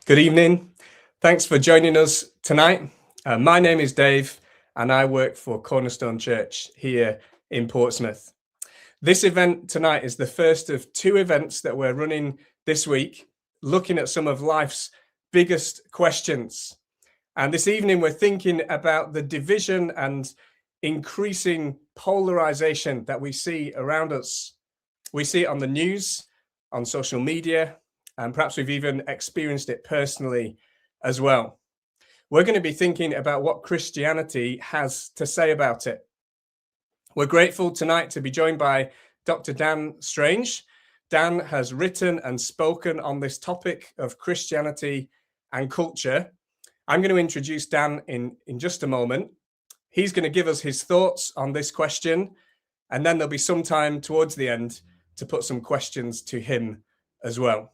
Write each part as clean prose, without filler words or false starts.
Good evening. Thanks for joining us tonight. My name is Dave and I work for Cornerstone Church here in Portsmouth. This event tonight is the first of two events that we're running this week, looking at some of life's biggest questions. And this evening we're thinking about the division and increasing polarization that we see around us. We see it on the news, on social media, and perhaps we've even experienced it personally as well. We're going to be thinking about what Christianity has to say about it. We're grateful tonight to be joined by Dr. Dan Strange. Dan has written and spoken on this topic of Christianity and culture. I'm going to introduce Dan in just a moment. He's going to give us his thoughts on this question, and then there'll be some time towards the end to put some questions to him as well.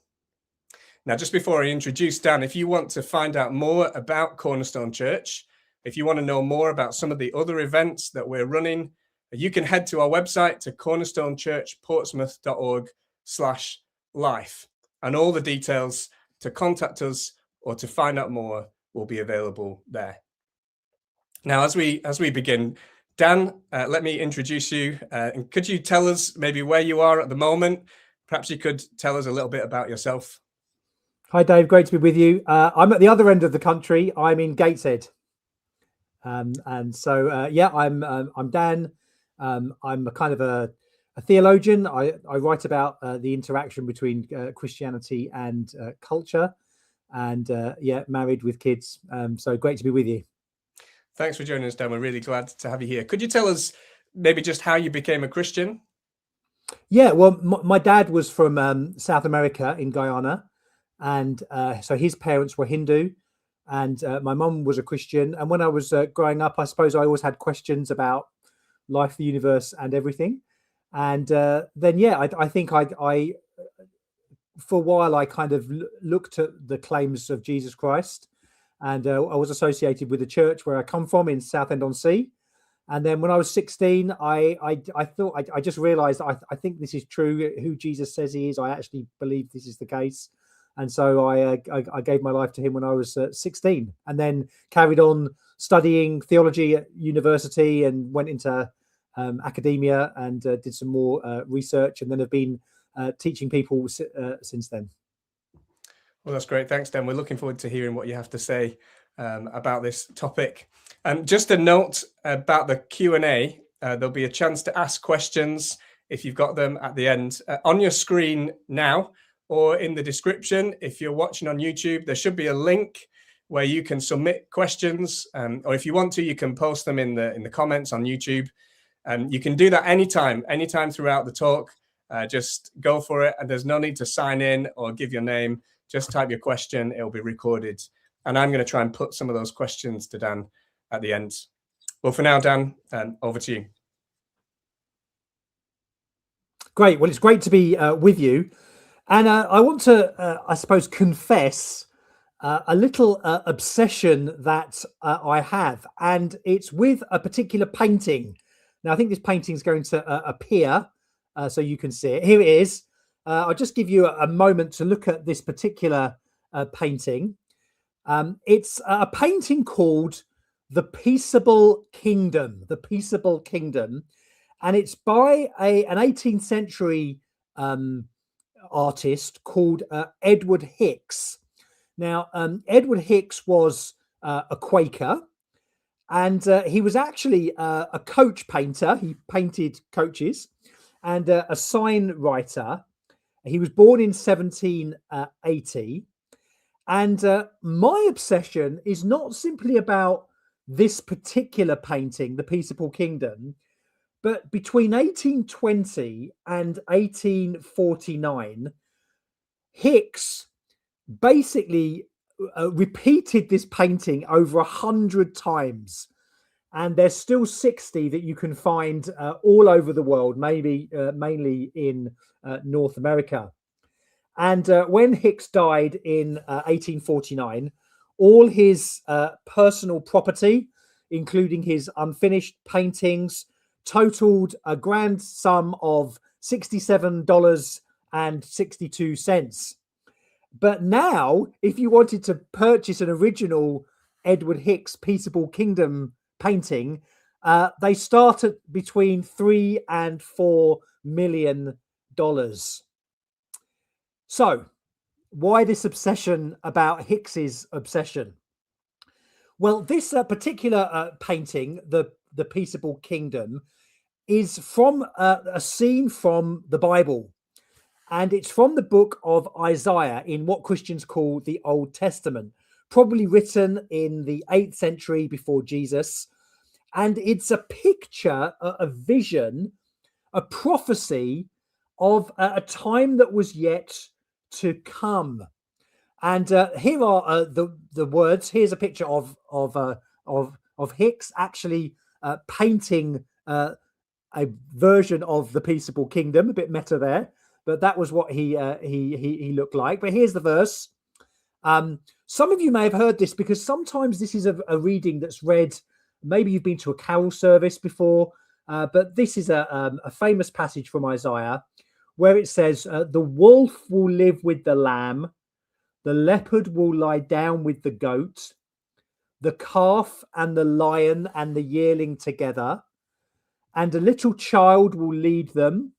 Now, just before I introduce Dan, if you want to find out more about Cornerstone Church, if you want to know more about some of the other events that we're running, you can head to our website to cornerstonechurchportsmouth.org/life, and all the details to contact us or to find out more will be available there. Now, as we begin, Dan, let me introduce you. And could you tell us maybe where you are at the moment? Perhaps you could tell us a little bit about yourself. Hi, Dave. Great to be with you. I'm at the other end of the country. I'm in Gateshead. I'm Dan. I'm a kind of a theologian. I write about the interaction between Christianity and culture, and married with kids. So great to be with you. Thanks for joining us, Dan. We're really glad to have you here. Could you tell us maybe just how you became a Christian? Yeah, well, my dad was from South America in Guyana. And so his parents were Hindu, and my mum was a Christian. And when I was growing up, I suppose I always had questions about life, the universe, and everything. And I think I for a while, I kind of looked at the claims of Jesus Christ, and I was associated with the church where I come from in Southend-on-Sea. And then when I was 16, I thought I just realised I think this is true. Who Jesus says he is, I actually believe this is the case. And so I gave my life to him when I was 16, and then carried on studying theology at university and went into academia and did some more research, and then have been teaching people since then. Well, that's great. Thanks, Dan. We're looking forward to hearing what you have to say about this topic. And just a note about the Q&A, there'll be a chance to ask questions if you've got them at the end. On your screen now, or in the description, if you're watching on YouTube, there should be a link where you can submit questions, or if you want to, you can post them in the comments on YouTube. You can do that anytime throughout the talk. Just go for it, and there's no need to sign in or give your name. Just type your question, it'll be recorded. And I'm going to try and put some of those questions to Dan at the end. Well, for now, Dan, over to you. Great. Well, it's great to be with you. And I want to, I suppose, confess a little obsession that I have. And it's with a particular painting. Now, I think this painting is going to appear so you can see it. Here it is. I'll just give you a moment to look at this particular painting. It's a painting called The Peaceable Kingdom. The Peaceable Kingdom. And it's by an 18th century artist called Edward Hicks. Now, Edward Hicks was a Quaker, and he was actually a coach painter. He painted coaches, and a sign writer. He was born in 1780. And my obsession is not simply about this particular painting, The Peaceable Kingdom, but between 1820 and 1849, Hicks basically repeated this painting over 100 times. And there's still 60 that you can find all over the world, maybe mainly in North America. And when Hicks died in 1849, all his personal property, including his unfinished paintings, totaled a grand sum of $67.62. But now, if you wanted to purchase an original Edward Hicks Peaceable Kingdom painting, they start at between $3 and $4 million. So, why this obsession about Hicks's obsession? Well, this particular painting, the Peaceable Kingdom, is from a scene from the Bible, and it's from the book of Isaiah in what Christians call the Old Testament, probably written in the 8th century before Jesus. And it's a picture, a vision, a prophecy of a time that was yet to come. And here are the words. Here's a picture of Hicks actually painting a version of the Peaceable Kingdom. A bit meta there, but that was what he looked like. But here's the verse. Some of you may have heard this because sometimes this is a reading that's read. Maybe you've been to a carol service before, but this is a famous passage from Isaiah where it says, "The wolf will live with the lamb, the leopard will lie down with the goat, the calf and the lion and the yearling together, and a little child will lead them.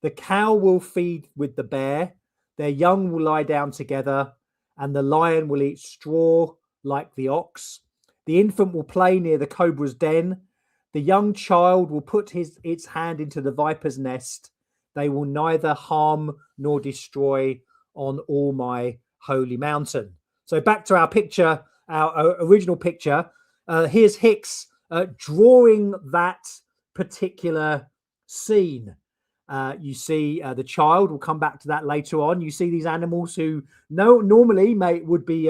The cow will feed with the bear, their young will lie down together, and the lion will eat straw like the ox. The infant will play near the cobra's den. The young child will put its hand into the viper's nest. They will neither harm nor destroy on all my holy mountain." So back to our picture, our original picture. Here's Hicks drawing that particular scene. You see the child. We'll come back to that later on. You see these animals who normally would be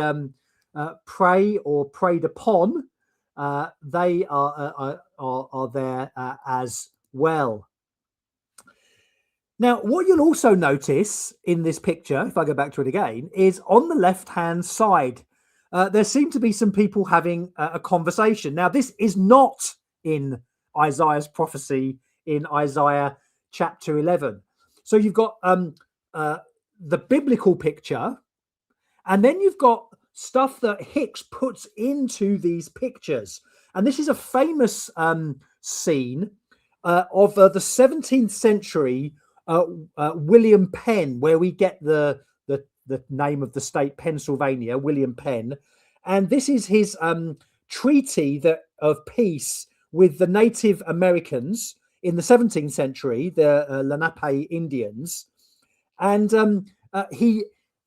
prey or preyed upon. They are there as well. Now, what you'll also notice in this picture, if I go back to it again, is on the left-hand side, there seem to be some people having a conversation. Now, this is not in Isaiah's prophecy in Isaiah chapter 11. So you've got the biblical picture, and then you've got stuff that Hicks puts into these pictures. And this is a famous scene of the 17th century William Penn, where we get the name of the state, Pennsylvania, William Penn. And this is his treaty of peace with the Native Americans in the 17th century, the Lenape Indians. And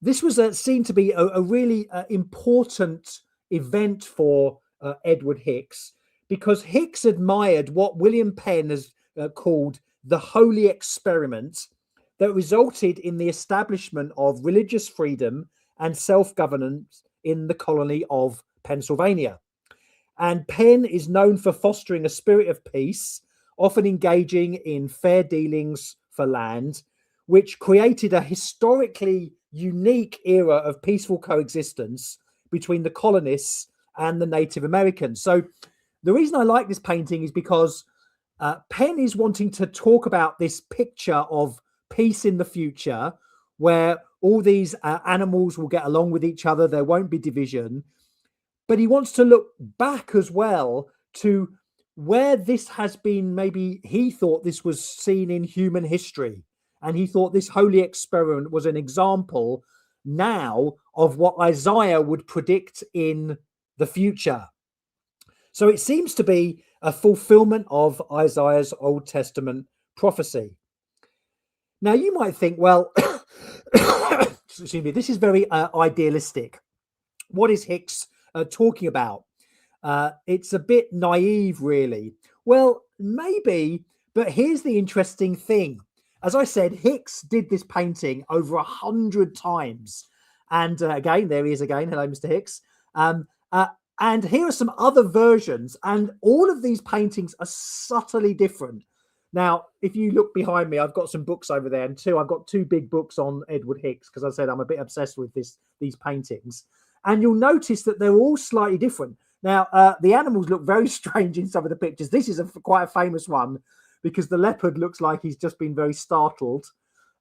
this was seen to be a really important event for Edward Hicks, because Hicks admired what William Penn has called the holy experiment that resulted in the establishment of religious freedom and self-governance in the colony of Pennsylvania. And Penn is known for fostering a spirit of peace, often engaging in fair dealings for land, which created a historically unique era of peaceful coexistence between the colonists and the Native Americans. So the reason I like this painting is because Penn is wanting to talk about this picture of peace in the future, where all these animals will get along with each other, there won't be division. But he wants to look back as well to where this has been. Maybe he thought this was seen in human history, and he thought this holy experiment was an example now of what Isaiah would predict in the future. So it seems to be a fulfillment of Isaiah's Old Testament prophecy. Now you might think, well, excuse me, this is very idealistic. What is Hicks talking about? It's a bit naive, really. Well, maybe, but here's the interesting thing. As I said, Hicks did this painting over 100 times. And again, there he is again. Hello, Mr. Hicks. And here are some other versions. And all of these paintings are subtly different. Now, if you look behind me, I've got some books over there. And I've got two big books on Edward Hicks, because I said I'm a bit obsessed with these paintings. And you'll notice that they're all slightly different. Now, the animals look very strange in some of the pictures. This is quite a famous one, because the leopard looks like he's just been very startled.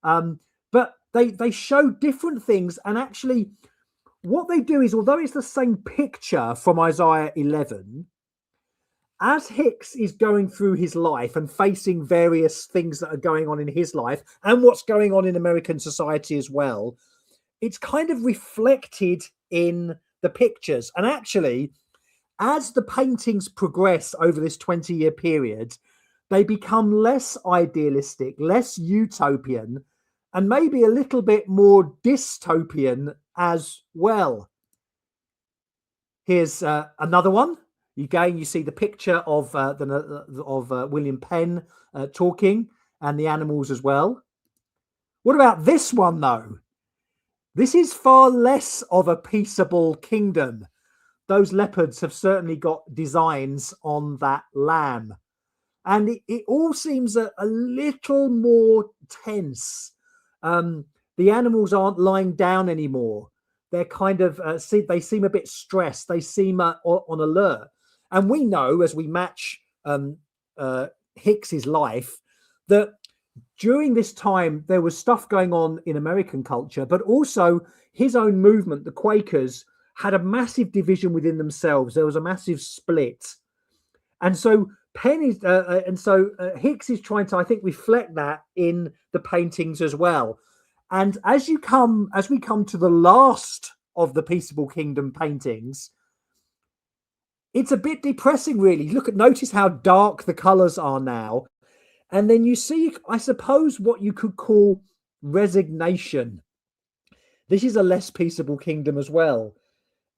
But they show different things. And actually, what they do is, although it's the same picture from Isaiah 11, as Hicks is going through his life and facing various things that are going on in his life and what's going on in American society as well, it's kind of reflected in the pictures. And actually, as the paintings progress over this 20-year period, they become less idealistic, less utopian, and maybe a little bit more dystopian as well. Here's another one. Again, you see the picture of William Penn talking, and the animals as well. What about this one, though? This is far less of a peaceable kingdom. Those leopards have certainly got designs on that lamb. And it all seems a little more tense. The animals aren't lying down anymore. They're kind of, they seem a bit stressed. They seem on alert. And we know, as we match Hicks's life, that during this time, there was stuff going on in American culture, but also his own movement, the Quakers, had a massive division within themselves. There was a massive split. And so Hicks is trying to, I think, reflect that in the paintings as well. And as we come to the last of the Peaceable Kingdom paintings, it's a bit depressing, really. Notice how dark the colors are now. And then you see, I suppose, what you could call resignation. This is a less peaceable kingdom as well.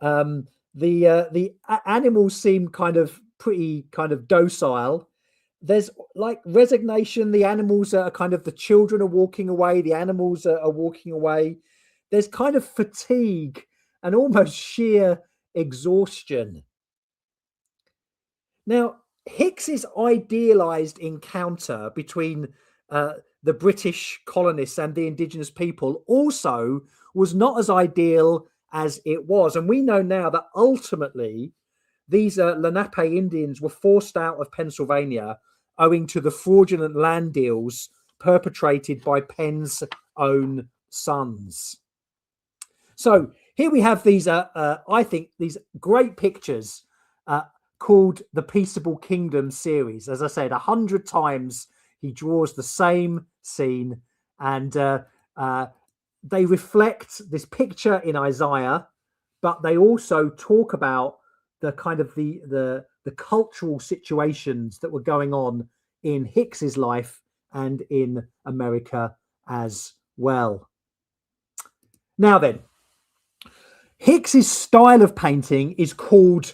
The animals seem pretty docile. There's like resignation. The animals are the children are walking away. The animals are walking away. There's kind of fatigue and almost sheer exhaustion. Now, Hicks's idealized encounter between the British colonists and the indigenous people also was not as ideal as it was. And we know now that ultimately these Lenape Indians were forced out of Pennsylvania owing to the fraudulent land deals perpetrated by Penn's own sons. So here we have these, I think, these great pictures called the Peaceable Kingdom series. As I said, 100 times he draws the same scene, and they reflect this picture in Isaiah, but they also talk about the the cultural situations that were going on in Hicks's life and in America as well. Now then, Hicks's style of painting is called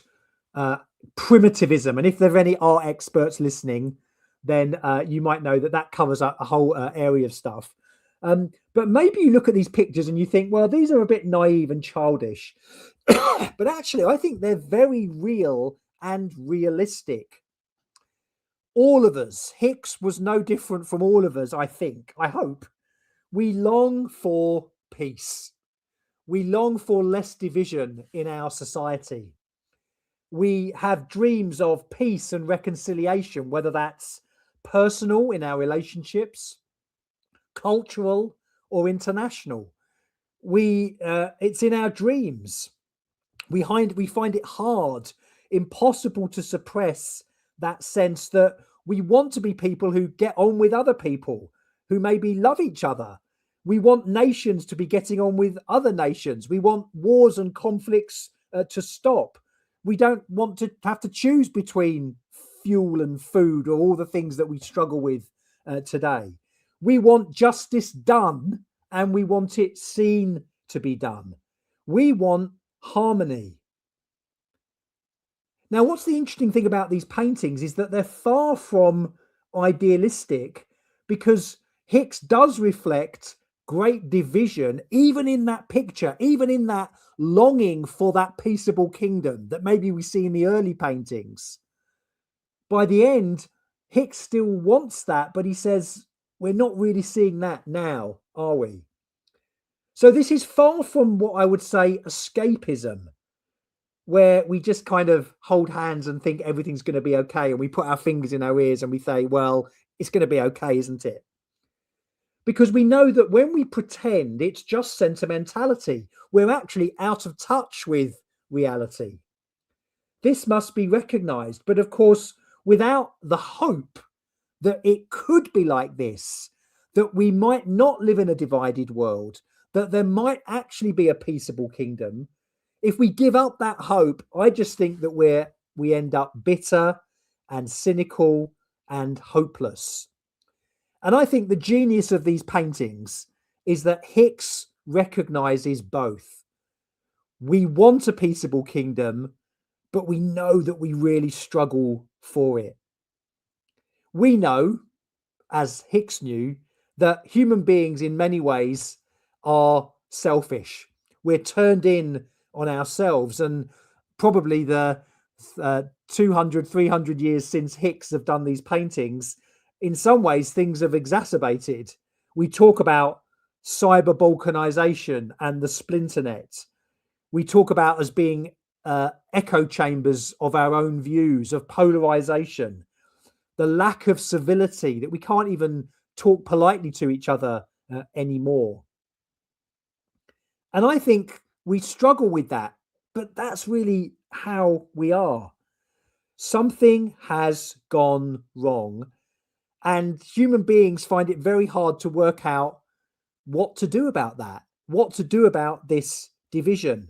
primitivism. And if there are any art experts listening, then you might know that that covers a whole area of stuff. But maybe you look at these pictures and you think, well, these are a bit naive and childish. But actually, I think they're very real and realistic. All of us, Hicks was no different from all of us, I think, I hope. We long for peace. We long for less division in our society. We have dreams of peace and reconciliation, whether that's personal in our relationships, cultural or international. It's in our dreams. We find it hard, impossible to suppress that sense that we want to be people who get on with other people, who maybe love each other. We want nations to be getting on with other nations. We want wars and conflicts to stop. We don't want to have to choose between fuel and food or all the things that we struggle with today. We want justice done, and we want it seen to be done. We want harmony. Now, what's the interesting thing about these paintings is that they're far from idealistic, because Hicks does reflect great division, even in that picture, even in that longing for that peaceable kingdom that maybe we see in the early paintings. By the end, Hicks still wants that, but he says, we're not really seeing that now, are we? So this is far from what I would say escapism, where we just kind of hold hands and think everything's going to be okay, and we put our fingers in our ears and we say, well, it's going to be okay, isn't it? Because we know that when we pretend, it's just sentimentality. We're actually out of touch with reality. This must be recognized. But of course, without the hope that it could be like this, that we might not live in a divided world, that there might actually be a peaceable kingdom, if we give up that hope, I just think that we end up bitter and cynical and hopeless. And I think the genius of these paintings is that Hicks recognizes both. We want a peaceable kingdom, but we know that we really struggle for it. We know, as Hicks knew, that human beings in many ways are selfish. We're turned in on ourselves, and probably the 200, 300 years since Hicks have done these paintings, in some ways things have exacerbated. We talk about cyber balkanization and the splinter net. We talk about as being echo chambers of our own views, of polarization, the lack of civility, that we can't even talk politely to each other anymore. And I think we struggle with that, but that's really how we are. Something has gone wrong, and human beings find it very hard to work out what to do about that, what to do about this division.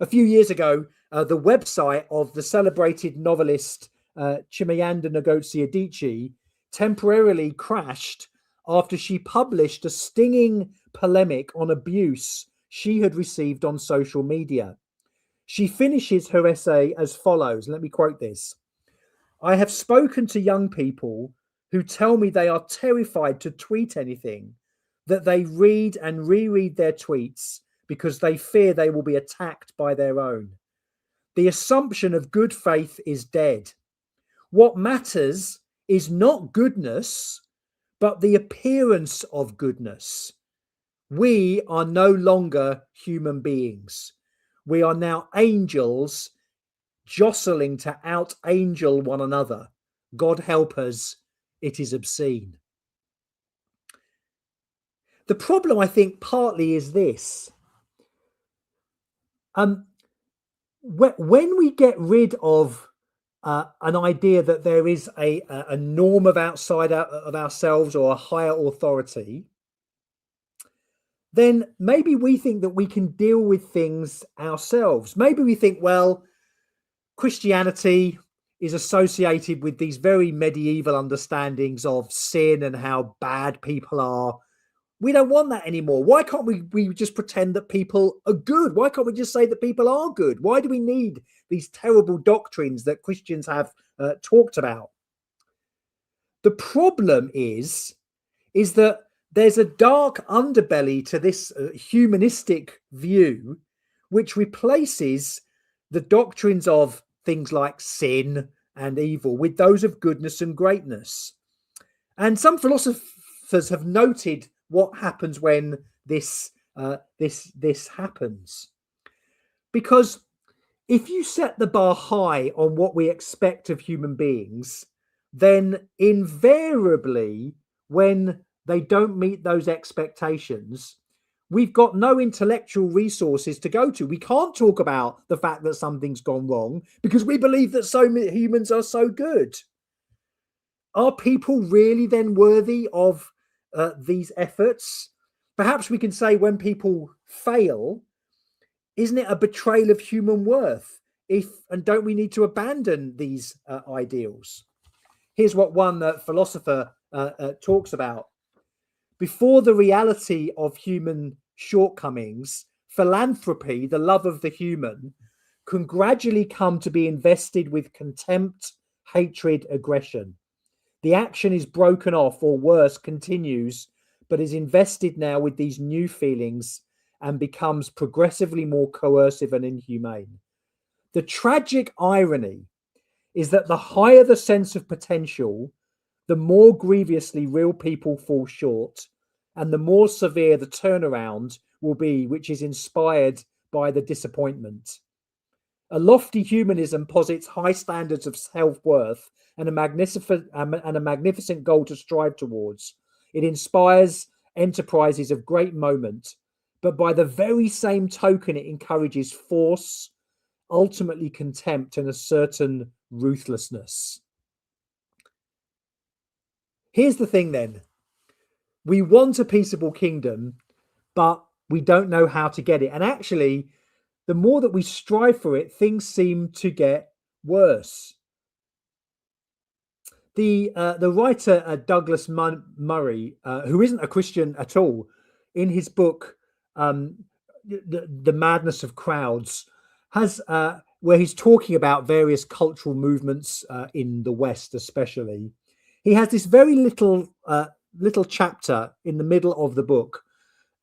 A few years ago, the website of the celebrated novelist Chimayanda Ngozi Adichie temporarily crashed after she published a stinging polemic on abuse she had received on social media. She finishes her essay as follows. Let me quote this. I have spoken to young people who tell me they are terrified to tweet anything, that they read and reread their tweets because they fear they will be attacked by their own. The assumption of good faith is dead. What matters is not goodness, but the appearance of goodness. We are no longer human beings. We are now angels jostling to out-angel one another. God help us, it is obscene. The problem, I think, partly is this. When we get rid of an idea that there is a norm of outside of ourselves or a higher authority, then maybe we think that we can deal with things ourselves. Maybe we think, well, Christianity is associated with these very medieval understandings of sin and how bad people are. We don't want that anymore. Why can't we just pretend that people are good? Why can't we just say that people are good? Why do we need these terrible doctrines that Christians have talked about? The problem is that there's a dark underbelly to this humanistic view, which replaces the doctrines of things like sin and evil with those of goodness and greatness. And some philosophers have noted what happens when this happens. Because if you set the bar high on what we expect of human beings, then invariably, when they don't meet those expectations, we've got no intellectual resources to go to. We can't talk about the fact that something's gone wrong because we believe that so many humans are so good. Are people really then worthy of these efforts? Perhaps we can say when people fail, isn't it a betrayal of human worth? And don't we need to abandon these ideals? Here's what one philosopher talks about. Before the reality of human shortcomings, philanthropy, the love of the human, can gradually come to be invested with contempt, hatred, aggression. The action is broken off, or worse, continues, but is invested now with these new feelings and becomes progressively more coercive and inhumane. The tragic irony is that the higher the sense of potential, the more grievously real people fall short, and the more severe the turnaround will be, which is inspired by the disappointment. A lofty humanism posits high standards of self-worth and a magnificent goal to strive towards. It inspires enterprises of great moment, but by the very same token, it encourages force, ultimately contempt, and a certain ruthlessness. Here's the thing then. We want a peaceable kingdom, but we don't know how to get it. And actually, the more that we strive for it, things seem to get worse. The writer Douglas Murray, who isn't a Christian at all, in his book The Madness of Crowds, has where he's talking about various cultural movements in the West, especially. He has this very little chapter in the middle of the book,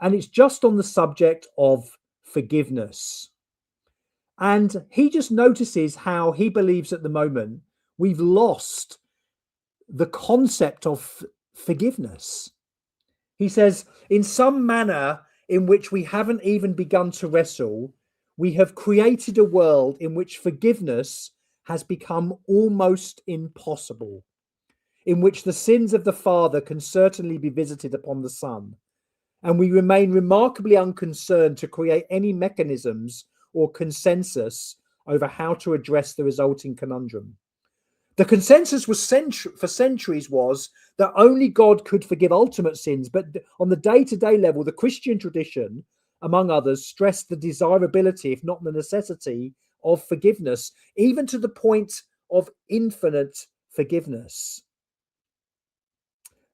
and it's just on the subject of forgiveness. And he just notices how he believes at the moment we've lost the concept of forgiveness. He says, in some manner in which we haven't even begun to wrestle, we have created a world in which forgiveness has become almost impossible, in which the sins of the Father can certainly be visited upon the Son, and we remain remarkably unconcerned to create any mechanisms or consensus over how to address the resulting conundrum. The consensus was for centuries was that only God could forgive ultimate sins, but on the day-to-day level, the Christian tradition, among others, stressed the desirability, if not the necessity, of forgiveness, even to the point of infinite forgiveness.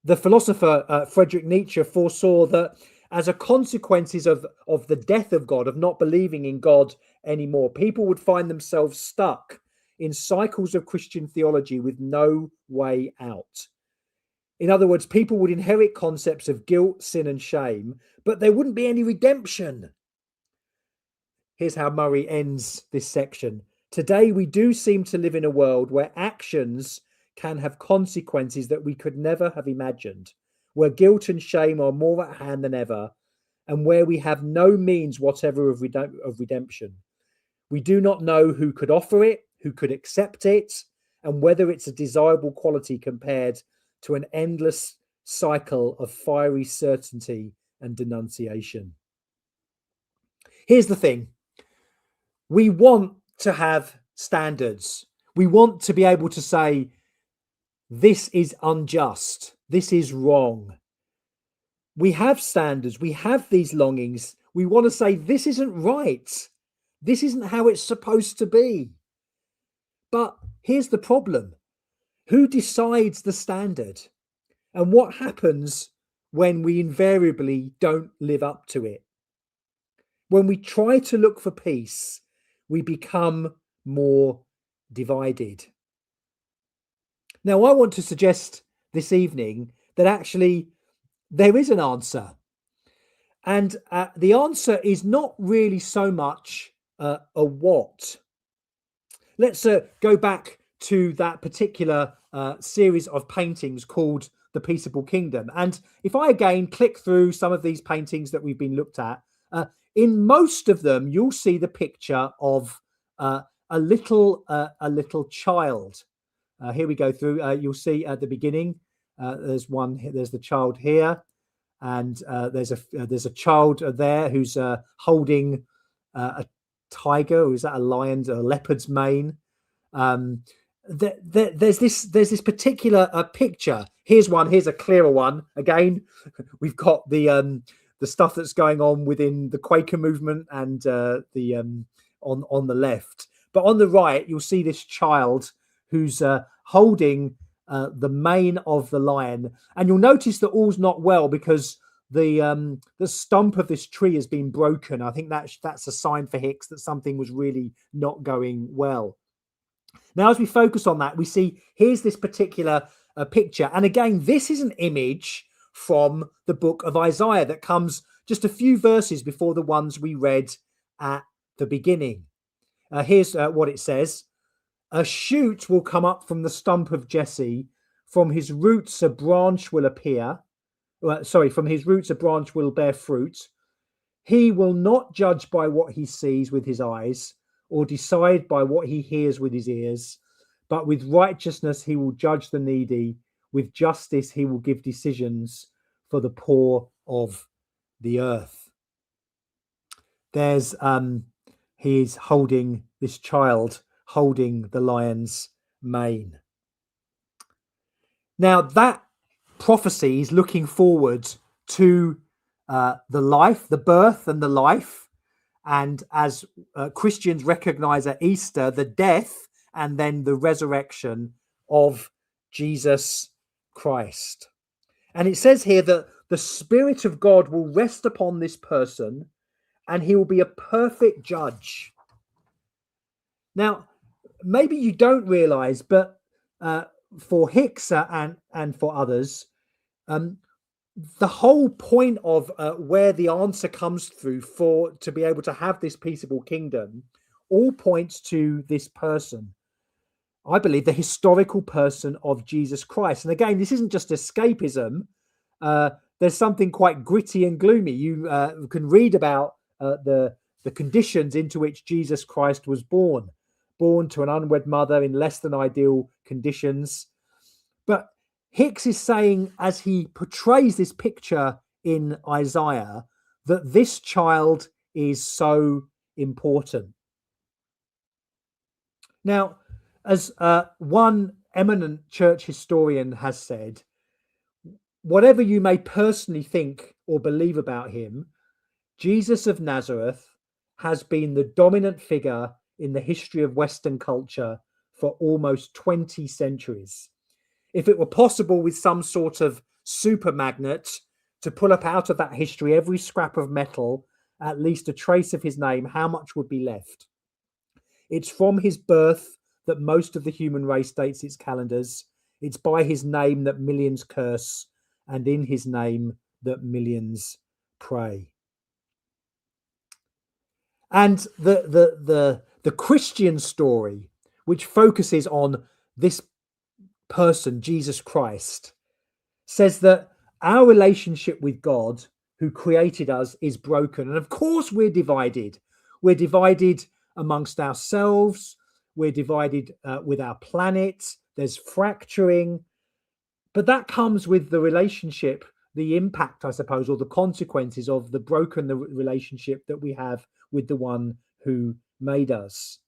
The philosopher Friedrich Nietzsche foresaw that as a consequence of the death of God, of not believing in God anymore, people would find themselves stuck in cycles of Christian theology with no way out. In other words, people would inherit concepts of guilt, sin, and shame, but there wouldn't be any redemption. Here's how Murray ends this section. Today, we do seem to live in a world where actions can have consequences that we could never have imagined, where guilt and shame are more at hand than ever, and where we have no means whatever of redemption. We do not know who could offer it, who could accept it, and whether it's a desirable quality compared to an endless cycle of fiery certainty and denunciation. Here's the thing. We want to have standards. We want to be able to say, this is unjust. This is wrong. We have standards. We have these longings. We want to say, this isn't right. This isn't how it's supposed to be. But here's the problem. Who decides the standard? And what happens when we invariably don't live up to it. When we try to look for peace, we become more divided. Now, I want to suggest this evening that actually there is an answer. And the answer is not really so much a what. Let's go back to that particular series of paintings called The Peaceable Kingdom. And if I again click through some of these paintings that we've been looked at, in most of them, you'll see the picture of a little child. Here we go through. You'll see at the beginning, there's the child here, and there's a child there who's holding a tiger, or is that a lion's or a leopard's mane? There's this particular picture. Here's a clearer one. Again, we've got the stuff that's going on within the Quaker movement and on the left. But on the right, you'll see this child who's holding the mane of the lion, and you'll notice that all's not well because the stump of this tree has been broken. I think that's a sign for Hicks that something was really not going well. Now, as we focus on that, we see here's this particular picture, and again, this is an image from the book of Isaiah that comes just a few verses before the ones we read at the beginning. Here's what it says. A shoot will come up from the stump of Jesse. From his roots a branch will appear. From his roots a branch will bear fruit. He will not judge by what he sees with his eyes, or decide by what he hears with his ears, but with righteousness he will judge the needy. With justice he will give decisions for the poor of the earth. There's he's holding this child, holding the lion's mane. Now that prophecy is looking forward to the birth and the life, and as Christians recognize at Easter, the death and then the resurrection of Jesus Christ. And it says here that the Spirit of God will rest upon this person and he will be a perfect judge. Now, maybe you don't realize, but for Hicks and for others, the whole point of where the answer comes through to be able to have this peaceable kingdom all points to this person. I believe the historical person of Jesus Christ. And again, this isn't just escapism. There's something quite gritty and gloomy. You can read about the conditions into which Jesus Christ was born to an unwed mother in less than ideal conditions. But Hicks is saying, as he portrays this picture in Isaiah, that this child is so important. Now, as one eminent church historian has said, whatever you may personally think or believe about him, Jesus of Nazareth has been the dominant figure in the history of Western culture for almost 20 centuries. If it were possible with some sort of super magnet to pull up out of that history every scrap of metal, at least a trace of his name, how much would be left? It's from his birth that most of the human race dates its calendars. It's by his name that millions curse, and in his name that millions pray. And the Christian story, which focuses on this person, Jesus Christ, says that our relationship with God, who created us, is broken. And of course, we're divided. We're divided amongst ourselves. We're divided with our planet. There's fracturing. But that comes with the relationship, the impact, I suppose, or the consequences of the broken relationship that we have with the one who made us.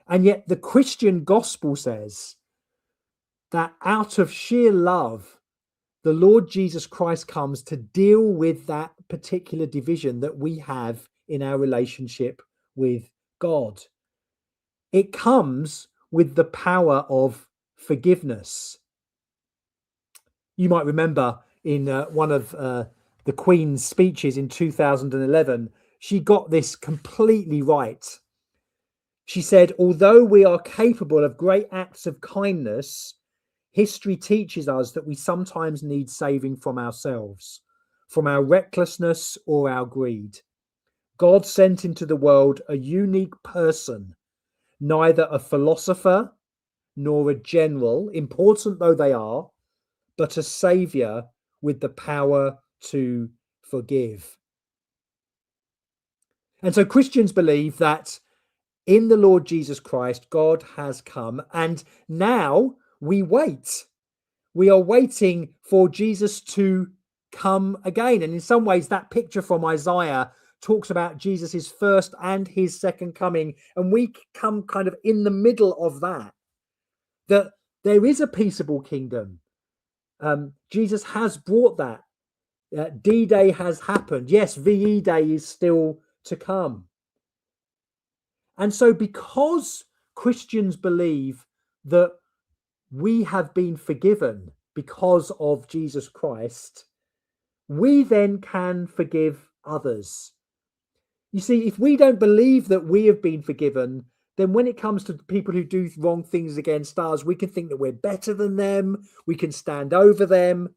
And yet the Christian gospel says that out of sheer love, the Lord Jesus Christ comes to deal with that particular division that we have in our relationship with God. It comes with the power of forgiveness. You might remember in one of the Queen's speeches in 2011, she got this completely right. She said, although we are capable of great acts of kindness, history teaches us that we sometimes need saving from ourselves, from our recklessness or our greed. God sent into the world a unique person, neither a philosopher nor a general, important though they are, but a saviour with the power to forgive. And so Christians believe that in the Lord Jesus Christ, God has come, and now we wait. We are waiting for Jesus to come again. And in some ways, that picture from Isaiah talks about Jesus's first and his second coming. And we come kind of in the middle of that there is a peaceable kingdom. Jesus has brought that. D-Day has happened. Yes, VE Day is still to come. And so because Christians believe that we have been forgiven because of Jesus Christ, we then can forgive others. You see, if we don't believe that we have been forgiven, then when it comes to people who do wrong things against us, we can think that we're better than them, we can stand over them.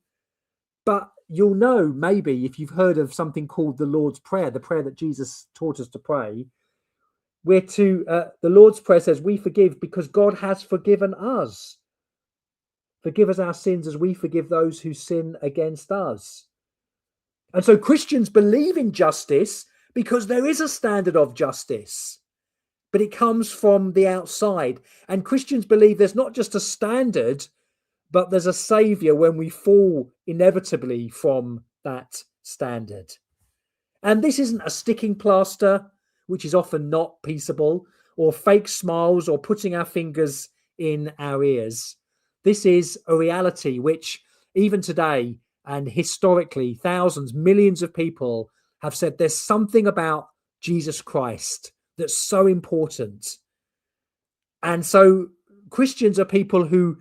But you'll know, maybe, if you've heard of something called the Lord's Prayer, the prayer that Jesus taught us to pray, where the Lord's Prayer says, we forgive because God has forgiven us. Forgive us our sins as we forgive those who sin against us. And so Christians believe in justice because there is a standard of justice, but it comes from the outside. And Christians believe there's not just a standard, but there's a saviour when we fall inevitably from that standard. And this isn't a sticking plaster, which is often not peaceable, or fake smiles, or putting our fingers in our ears. This is a reality which even today and historically, thousands, millions of people have said there's something about Jesus Christ that's so important. And so Christians are people who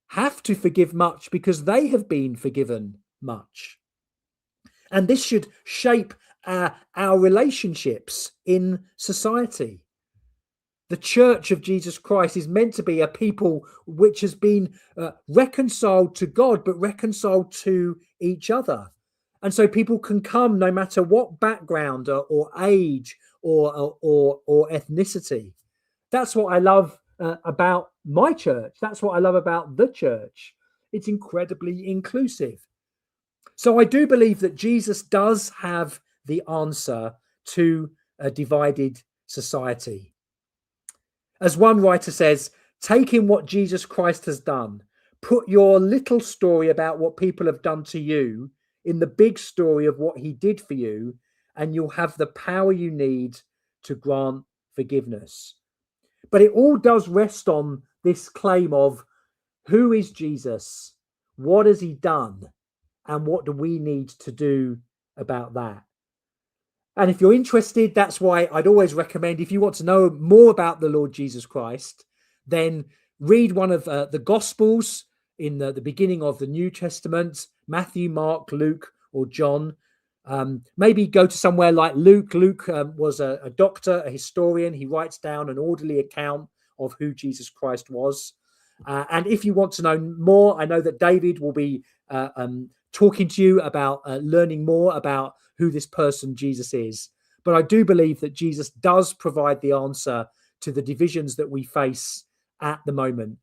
have to forgive much because they have been forgiven much. And this should shape our relationships in society. The Church of Jesus Christ is meant to be a people which has been reconciled to God, but reconciled to each other. And so people can come no matter what background or age or ethnicity. That's what I love about my church. That's what I love about the church. It's incredibly inclusive. So I do believe that Jesus does have the answer to a divided society. As one writer says, take in what Jesus Christ has done. Put your little story about what people have done to you in the big story of what he did for you, and you'll have the power you need to grant forgiveness. But it all does rest on this claim of who is Jesus? What has he done? And what do we need to do about that? And if you're interested, that's why I'd always recommend, if you want to know more about the Lord Jesus Christ, then read one of the Gospels in the beginning of the New Testament, Matthew, Mark, Luke, or John. Maybe go to somewhere like Luke. Luke was a doctor, a historian. He writes down an orderly account of who Jesus Christ was. And if you want to know more, I know that David will be talking to you about learning more about who this person Jesus is. But I do believe that Jesus does provide the answer to the divisions that we face at the moment.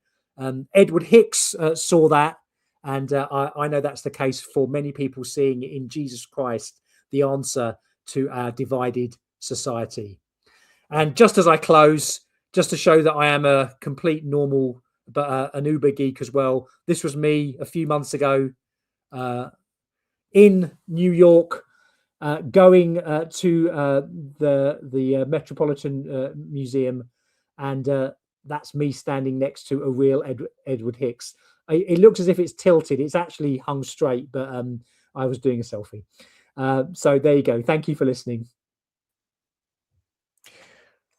Edward Hicks saw that, and I know that's the case for many people, seeing in Jesus Christ the answer to our divided society. And just as I close, just to show that I am a complete normal, but an Uber geek as well, this was me a few months ago in New York, going to the Metropolitan Museum, and that's me standing next to a real Edward Hicks. It looks as if it's tilted. It's actually hung straight, but I was doing a selfie. So there you go. Thank you for listening.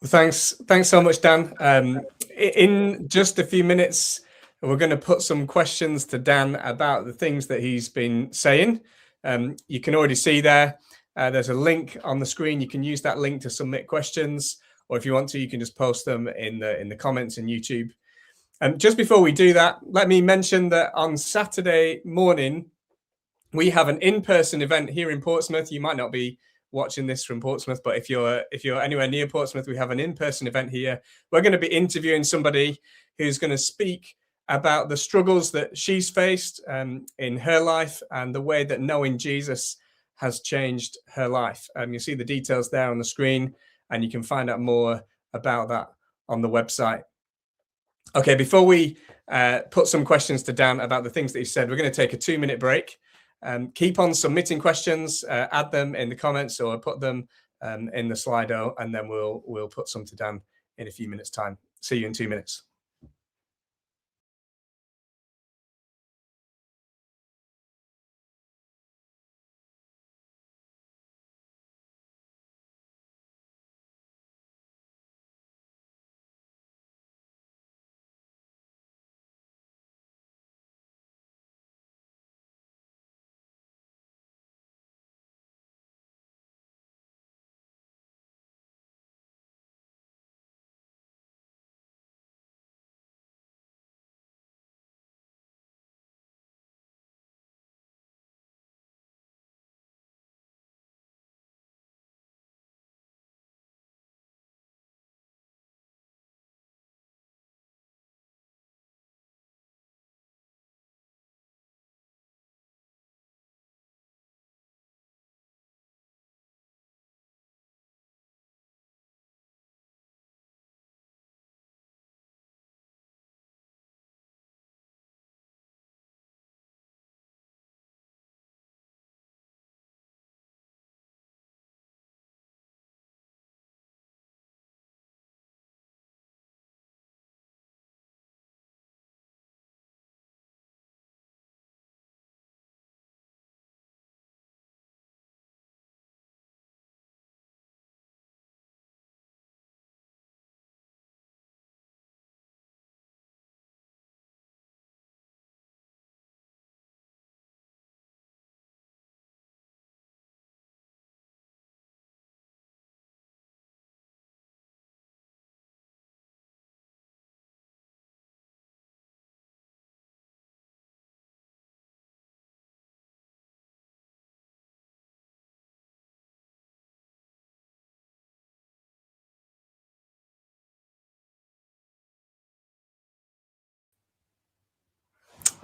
Thanks so much, Dan. In just a few minutes, we're going to put some questions to Dan about the things that he's been saying. You can already see there's a link on the screen. You can use that link to submit questions, or if you want to, you can just post them in the comments in YouTube. Just before we do that, let me mention that on Saturday morning, we have an in-person event here in Portsmouth. You might not be watching this from Portsmouth, but if you're anywhere near Portsmouth, we have an in-person event here. We're going to be interviewing somebody who's going to speak about the struggles that she's faced in her life and the way that knowing Jesus has changed her life. You see the details there on the screen, and you can find out more about that on the website. Okay, before we put some questions to Dan about the things that he said, we're going to take a 2-minute break. Keep on submitting questions, add them in the comments or put them in the Slido, and then we'll put some to Dan in a few minutes' time. See you in 2 minutes.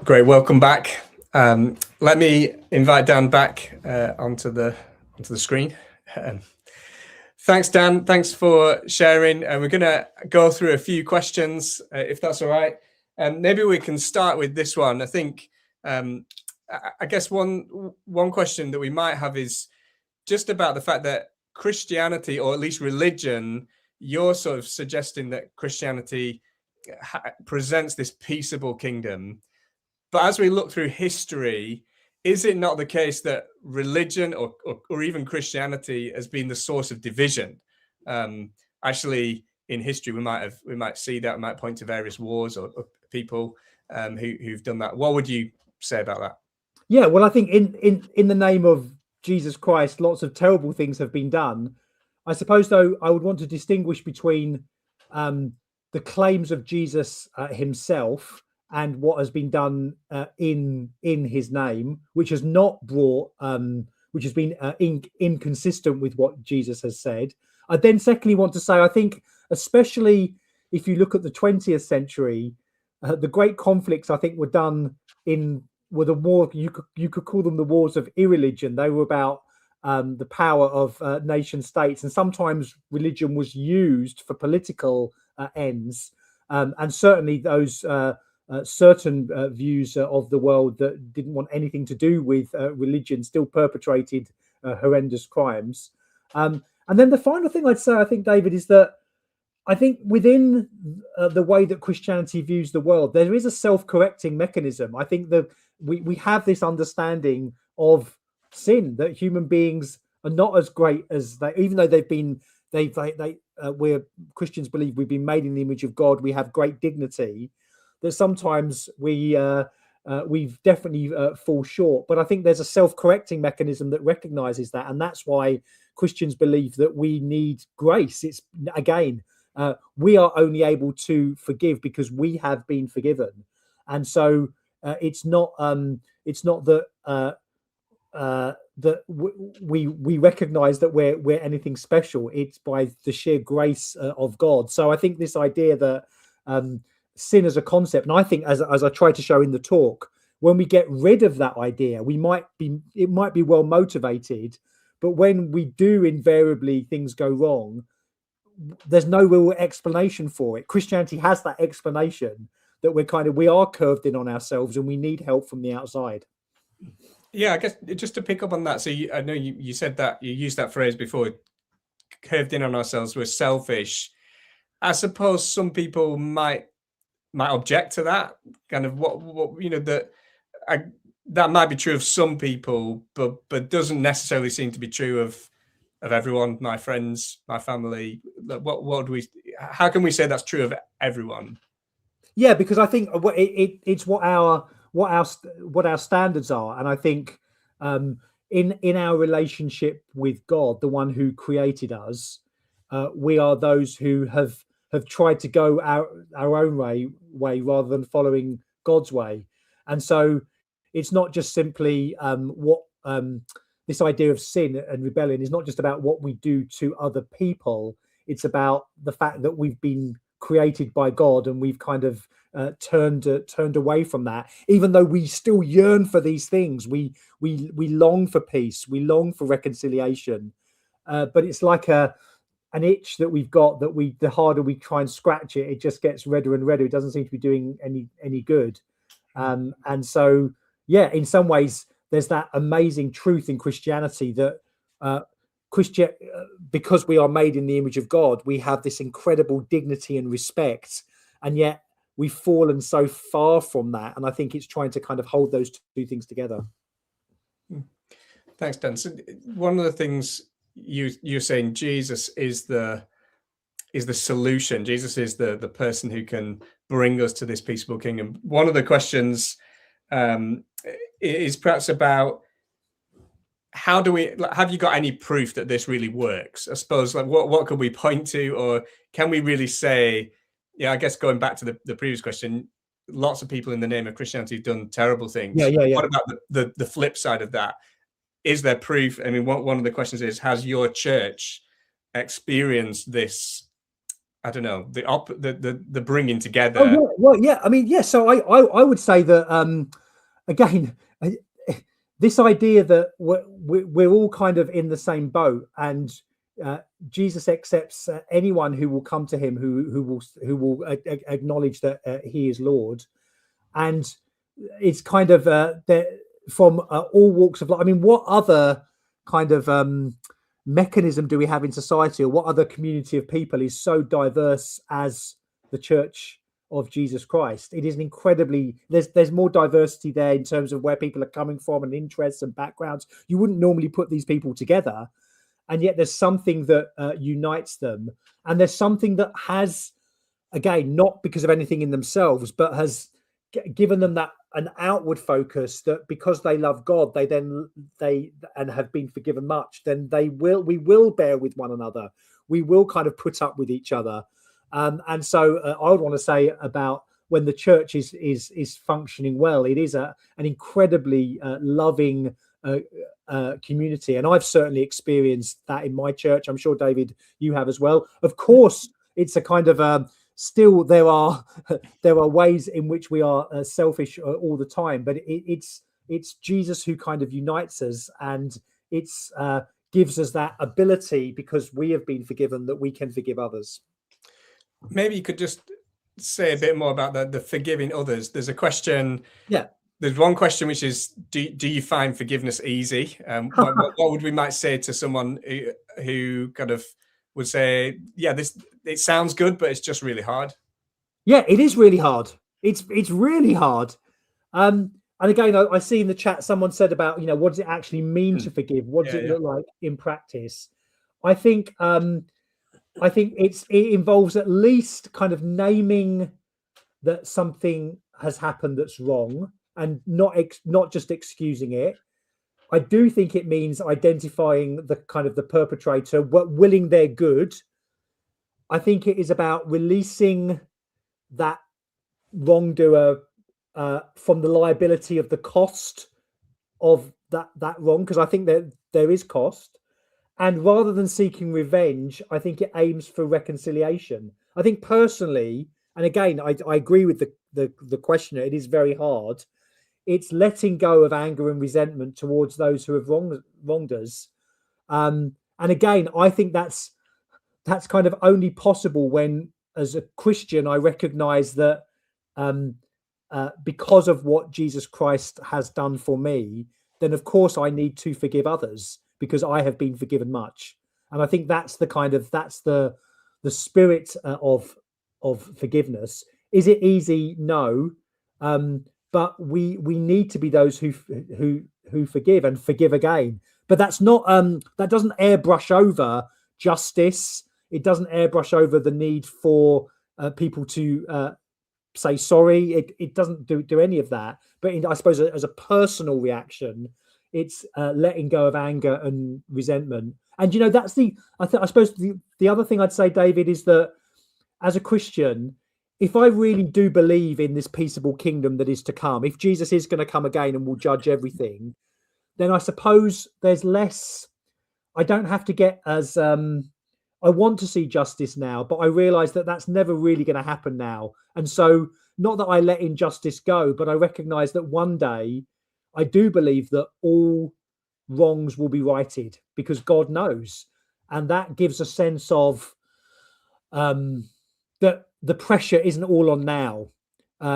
Great, welcome back. Let me invite Dan back onto the screen. Thanks, Dan. Thanks for sharing. And we're going to go through a few questions, if that's all right. And maybe we can start with this one. I think, I guess one question that we might have is just about the fact that Christianity, or at least religion, you're sort of suggesting that Christianity presents this peaceable kingdom. But as we look through history, is it not the case that religion or even Christianity has been the source of division? Actually, in history, we might see that. We might point to various wars or people who've done that. What would you say about that? Yeah, well, I think in the name of Jesus Christ, lots of terrible things have been done. I suppose, though, I would want to distinguish between the claims of Jesus himself and what has been done in his name, which has not brought, which has been inconsistent with what Jesus has said. I then secondly want to say, I think, especially if you look at the 20th century, the great conflicts, I think, were the war. You could call them the wars of irreligion. They were about the power of nation states, and sometimes religion was used for political ends, and certainly those certain views of the world that didn't want anything to do with religion still perpetrated horrendous crimes. And then the final thing I'd say, I think, David, is that I think within the way that Christianity views the world, there is a self-correcting mechanism. I think that we have this understanding of sin, that human beings are not as great as they, even though we're Christians believe we've been made in the image of God, we have great dignity. that sometimes we've definitely fall short. But I think there's a self-correcting mechanism that recognizes that, and that's why Christians believe that we need grace. It's again, we are only able to forgive because we have been forgiven, and so it's not that that we recognize that we're anything special. It's by the sheer grace of God. So I think this idea that sin as a concept, and I think as I tried to show in the talk, when we get rid of that idea, it might be well motivated, but when we do, invariably things go wrong. There's no real explanation for it. Christianity has that explanation that we are curved in on ourselves and we need help from the outside. Yeah, I guess just to pick up on that. So I know you said that, you used that phrase before, curved in on ourselves, we're selfish. I suppose some people might object to that. Kind of what that might be true of some people, but doesn't necessarily seem to be true of everyone, my friends, my family. How can we say that's true of everyone? Yeah, because I think it's what our standards are, and I think in our relationship with God, the one who created us, we are those who have tried to go our own way rather than following God's way, and so it's not just simply this idea of sin and rebellion is not just about what we do to other people. It's about the fact that we've been created by God and we've kind of turned away from that, even though we still yearn for these things. We long for peace, we long for reconciliation, but it's like an itch that we've got that the harder we try and scratch it, it just gets redder and redder. It doesn't seem to be doing any good. And so, yeah, in some ways, there's that amazing truth in Christianity that because we are made in the image of God, we have this incredible dignity and respect, and yet we've fallen so far from that. And I think it's trying to kind of hold those two things together. Thanks, Dan. So one of the things you're saying, Jesus is the solution. Jesus is the person who can bring us to this peaceable kingdom. One of the questions is perhaps about, have you got any proof that this really works? I suppose, like, what could we point to, or can we really say, I guess going back to the previous question, lots of people in the name of Christianity have done terrible things. Yeah. What about the flip side of that? Is there proof? I mean, one of the questions is, has your church experienced this? I don't know, the bringing together. Oh, yeah. Well, yeah. I mean, yeah. So I would say that again, this idea that we're all kind of in the same boat, and Jesus accepts anyone who will come to him, who will acknowledge that he is Lord, and it's kind of from all walks of life. I mean, what other kind of mechanism do we have in society, or what other community of people is so diverse as the Church of Jesus Christ? It is an incredibly, there's more diversity there in terms of where people are coming from and interests and backgrounds. You wouldn't normally put these people together, and yet there's something that unites them, and there's something that has, again, not because of anything in themselves, but has given them an outward focus, that because they love God, they and have been forgiven much, then we will bear with one another, we will kind of put up with each other. And so I would want to say about when the church is functioning well, it is an incredibly loving community, and I've certainly experienced that in my church. I'm sure, David, you have as well. Of course, it's a kind of still there are ways in which we are selfish all the time, but it's Jesus who kind of unites us, and it's gives us that ability, because we have been forgiven, that we can forgive others. Maybe you could just say a bit more about the forgiving others. There's a question. Yeah. There's one question, which is, do you find forgiveness easy? What would we might say to someone who kind of would say, yeah, it sounds good, but it's just really hard? Yeah, it is really hard. It's really hard. And again, I see in the chat someone said about, what does it actually mean to forgive? What does it look like in practice? I think it involves at least kind of naming that something has happened that's wrong and not just excusing it. I do think it means identifying the kind of the perpetrator, willing their good. I think it is about releasing that wrongdoer from the liability of the cost of that wrong, because I think that there is cost. And rather than seeking revenge, I think it aims for reconciliation. I think personally, and again, I agree with the questioner, it is very hard. It's letting go of anger and resentment towards those who have wronged us. And again, I think that's kind of only possible when, as a Christian, I recognize that because of what Jesus Christ has done for me, then of course I need to forgive others because I have been forgiven much. And I think that's the spirit of forgiveness. Is it easy? No. But we need to be those who forgive and forgive again. But that's not that doesn't airbrush over justice. It doesn't airbrush over the need for people to say sorry. It doesn't do any of that. But I suppose as a personal reaction, it's letting go of anger and resentment. And that's I suppose the other thing I'd say, David, is that as a Christian, if I really do believe in this peaceable kingdom that is to come, if Jesus is going to come again and will judge everything, then I suppose there's less. I don't have to get as I want to see justice now, but I realize that that's never really going to happen now. And so not that I let injustice go, but I recognize that one day I do believe that all wrongs will be righted because God knows. And that gives a sense of that the pressure isn't all on now,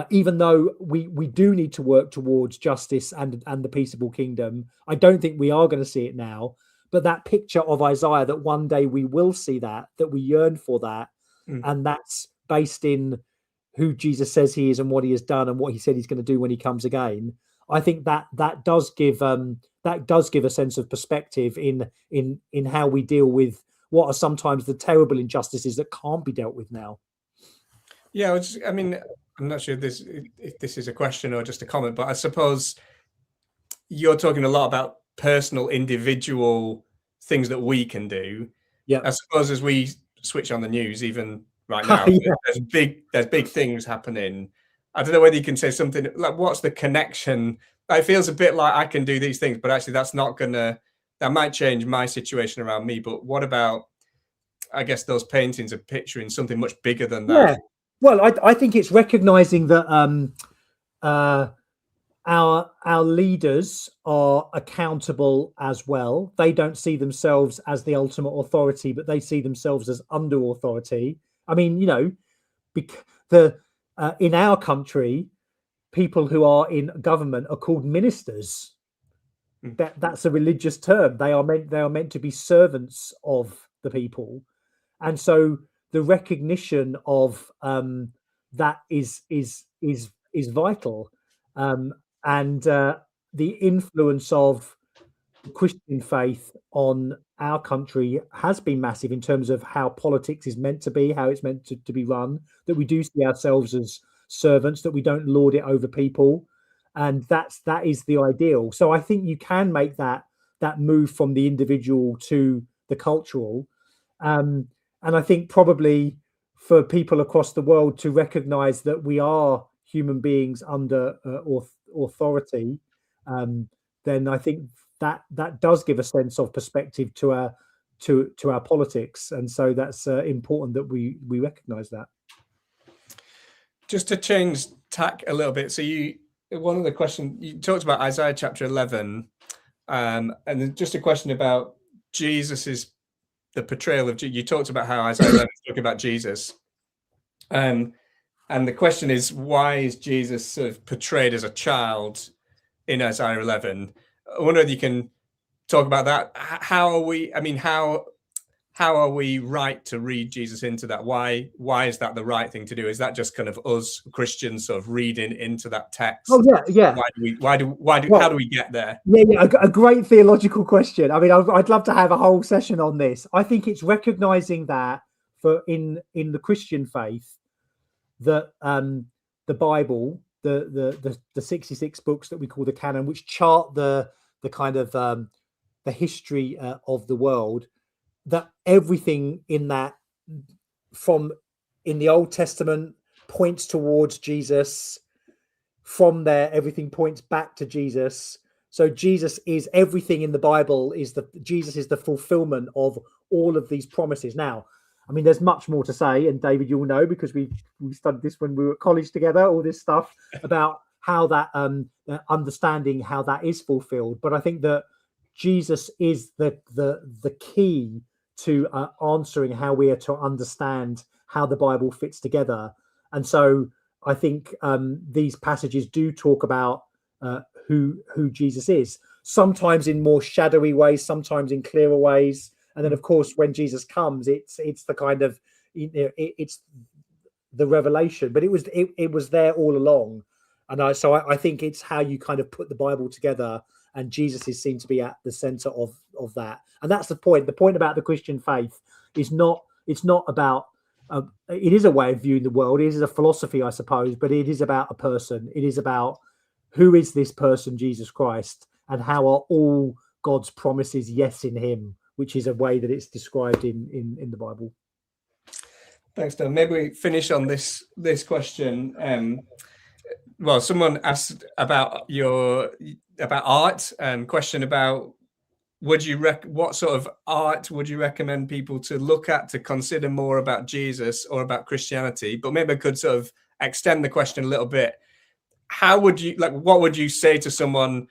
even though we do need to work towards justice and the peaceable kingdom. I don't think we are going to see it now, but that picture of Isaiah that one day we will see that we yearn for that, and that's based in who Jesus says he is and what he has done and what he said he's going to do when he comes again. I think that does give a sense of perspective in how we deal with what are sometimes the terrible injustices that can't be dealt with now. Yeah, I mean, I'm not sure if this is a question or just a comment, but I suppose you're talking a lot about personal, individual things that we can do. Yeah. I suppose as we switch on the news, even right now, there's big things happening. I don't know whether you can say something like, what's the connection? It feels a bit like I can do these things, but actually that might change my situation around me. But what about, I guess, those paintings are picturing something much bigger than that? Yeah. Well, I think it's recognizing that our leaders are accountable as well. They don't see themselves as the ultimate authority, but they see themselves as under authority. I mean, in our country, people who are in government are called ministers. That's a religious term. They are meant to be servants of the people, and so the recognition of that is vital, and the influence of Christian faith on our country has been massive in terms of how politics is meant to be, how it's meant to be run. That we do see ourselves as servants, that we don't lord it over people, and that is the ideal. So I think you can make that move from the individual to the cultural. And I think probably for people across the world to recognize that we are human beings under authority, then I think that does give a sense of perspective to our politics. And so that's important that we recognize that. Just to change tack a little bit. So one of the questions you talked about Isaiah chapter 11, and then just a question about Jesus's the portrayal of you talked about how Isaiah 11 is talking about Jesus, and the question is, why is Jesus sort of portrayed as a child in Isaiah 11? I wonder if you can talk about that. How are we right to read Jesus into that? Why is that the right thing to do? Is that just kind of us Christians sort of reading into that text? Oh yeah. How do we get there? Yeah. A great theological question. I mean, I'd love to have a whole session on this. I think it's recognizing that in the Christian faith that the Bible, the 66 books that we call the canon, which chart the kind of the history of the world, that everything in that from in the Old Testament points towards Jesus. From there, everything points back to Jesus. So Jesus is everything in the Bible. Jesus is the fulfillment of all of these promises. Now, I mean, there's much more to say, and David, you'll know because we studied this when we were at college together. All this stuff about how that understanding how that is fulfilled. But I think that Jesus is the key to answering how we are to understand how the Bible fits together. And so I think these passages do talk about who Jesus is, sometimes in more shadowy ways, sometimes in clearer ways. And then, of course, when Jesus comes, it's the kind of, it's the revelation, but it was there all along. And I think it's how you kind of put the Bible together, and Jesus is seen to be at the center of that. And that's the point. The point about the Christian faith is it's not about, it is a way of viewing the world. It is a philosophy, I suppose, but it is about a person. It is about who is this person, Jesus Christ, and how are all God's promises yes in him, which is a way that it's described in the Bible. Thanks, Dan. Maybe we finish on this question. Well, someone asked about art, and question about what sort of art would you recommend people to look at to consider more about Jesus or about Christianity? But maybe I could sort of extend the question a little bit. How would you what would you say to someone?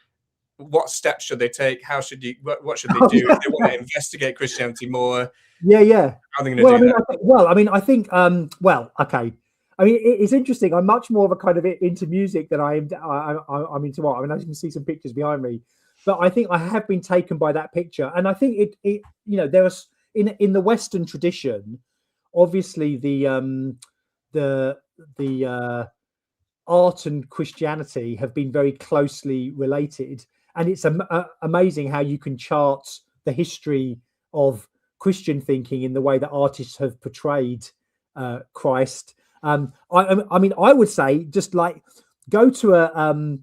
What steps should they take? What should they do if they want to investigate Christianity more? Yeah. How are they going to do that? I think okay. I mean, it's interesting. I'm much more of a kind of into music than I'm into art. I mean, as you can see some pictures behind me, but I think I have been taken by that picture, and I think it there was in the Western tradition, obviously the art and Christianity have been very closely related, and it's amazing how you can chart the history of Christian thinking in the way that artists have portrayed Christ. I mean, I would say just like go to a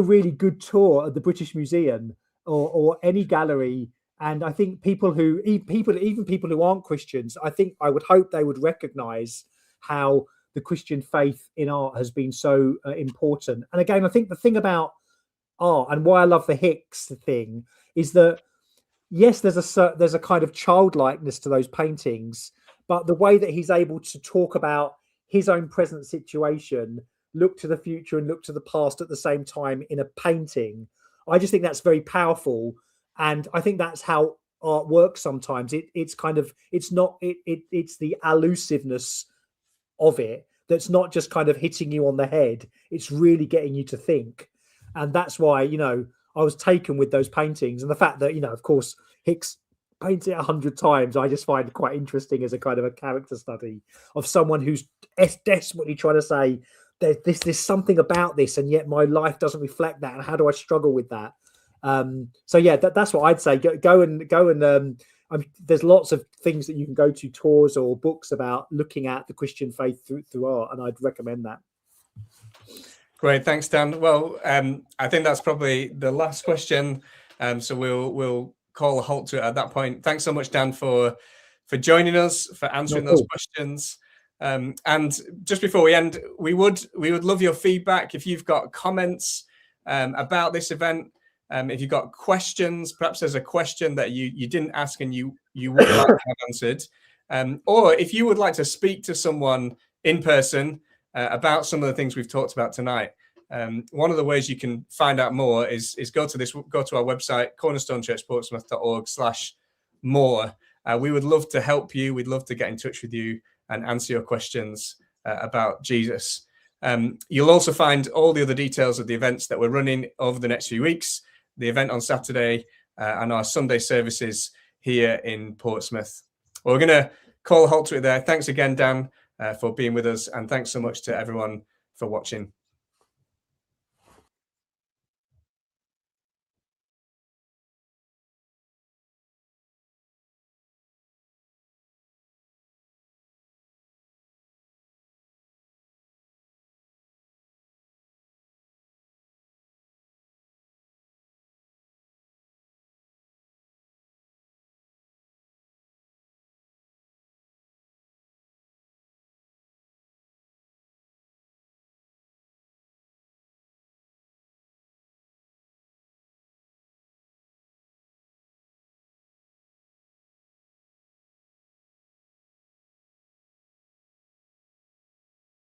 really good tour at the British Museum or any gallery, and I think even people who aren't Christians, I would hope they would recognise how the Christian faith in art has been so important. And again, I think the thing about art and why I love the Hicks thing is that yes, there's a kind of childlikeness to those paintings, but the way that he's able to talk about his own present situation, look to the future and look to the past at the same time in a painting, I just think that's very powerful. And I think that's how art works sometimes. It's the elusiveness of it that's not just kind of hitting you on the head. It's really getting you to think. And that's why, I was taken with those paintings, and the fact that, of course, Hicks paints it 100 times, I just find quite interesting as a kind of a character study of someone who's desperately trying to say there's something about this, and yet my life doesn't reflect that, and how do I struggle with that? So yeah, that's what I'd say. Go and there's lots of things that you can go to, tours or books about looking at the Christian faith through art, and I'd recommend that. Great, thanks, Dan. Well, I think that's probably the last question, so we'll call a halt to it at that point. Thanks so much, Dan, for joining us, for answering those questions. And just before we end, we would love your feedback. If you've got comments about this event, if you've got questions, perhaps there's a question that you didn't ask and you would like to have answered, or if you would like to speak to someone in person about some of the things we've talked about tonight. One of the ways you can find out more is go to our website, cornerstonechurchportsmouth.org/more. We would love to help you. We'd love to get in touch with you and answer your questions about Jesus. You'll also find all the other details of the events that we're running over the next few weeks, the event on Saturday and our Sunday services here in Portsmouth. Well, we're going to call a halt to it there. Thanks again, Dan, for being with us, and thanks so much to everyone for watching.